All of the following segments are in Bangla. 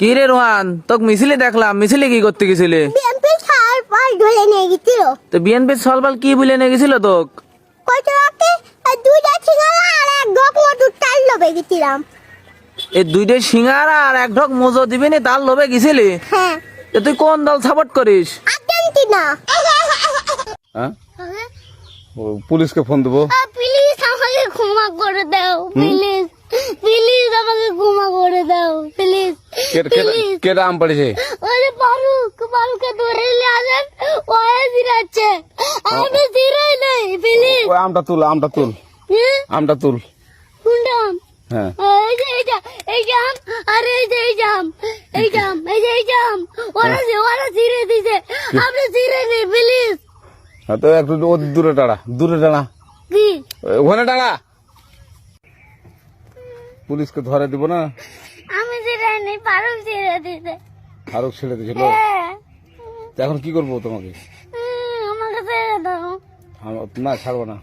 কি রে রোহান, তোকে মিছিলে দেখলাম, মিছিলে কি করতে গেছিলে? বিএনপি সালপাল ধরে নিয়ে গেছিল। তো বিএনপির সলবাল কি বলে নিয়ে গেছিল তোক? কতটাকে দুইটা সিঙ্গারা আর এক ঢোক মধুর চাল লবে গেছিলাম। এই দুইটা সিঙ্গারা আর এক ঢোক মজো দিবি নি, তার লোভে গেছিলি? হ্যাঁ, তো তুই কোন দল সাপোর্ট করিস? আর্জেন্টিনা। হ্যাঁ ও পুলিশকে ফোন দেবো। প্লিজ আমাকে ক্ষমা করে দাও, প্লিজ প্লিজ আমাকে ক্ষমা করে দাও, প্লিজ প্লিজ। কেটা আম পড়েছে? ওরে ফারুককে ধরে নিয়ে আসেন, ওয়ে জিরাচ্ছে, আমি জিরাই নেই, প্লিজ। ওই আমটা তুল আমটা তুল। কোনটা আম? হ্যাঁ এই জাম, আরে এই জাম। ওরা জিরে দিছে, আপনি জিরে নেই, প্লিজ। হ্যাঁ, তো একটু দূরে টাড়া কি ওখানে টাড়া। পুলিশকে ধরে দিব না। আমি জিরে নেই, ফারুক জিরে দিছে। ফারুক ছেড়ে দিয়েছিল। হ্যাঁ, তো এখন কি করবো তোমাকে? আমাকে ছেড়ে দাও। না ছাড়বো না।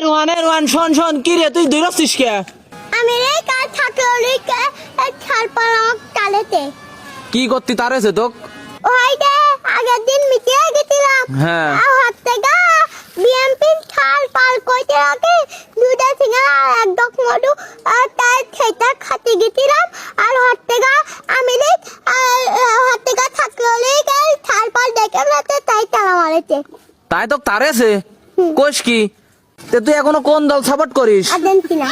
রোহান শোন, কি রে তুই দৌড়াচ্ছিস কে? আমি এই কাল থাকে ওই ছাল পালাম কালেতে। কি করতি তার আছে তোক? ওই যে আগের দিন মিটিয়ে গেছিলাম। হ্যাঁ। আর হাত থেকে বিএমপির ছাল পাল কইতে রাখে দুইটা সিঙ্গারা আর এক ডক মধু আর তার সেটা খাতে গেছিলাম। আর হাত থেকে আমি হাত থেকে থাকলে ওই ছাল পাল দেখে রাতে তাই তালা মারেছে। তাই তোক তার আছে? কোষ কি? তে তুই এখনো কোন দল সাপোর্ট করিস? আর্জেন্টিনা।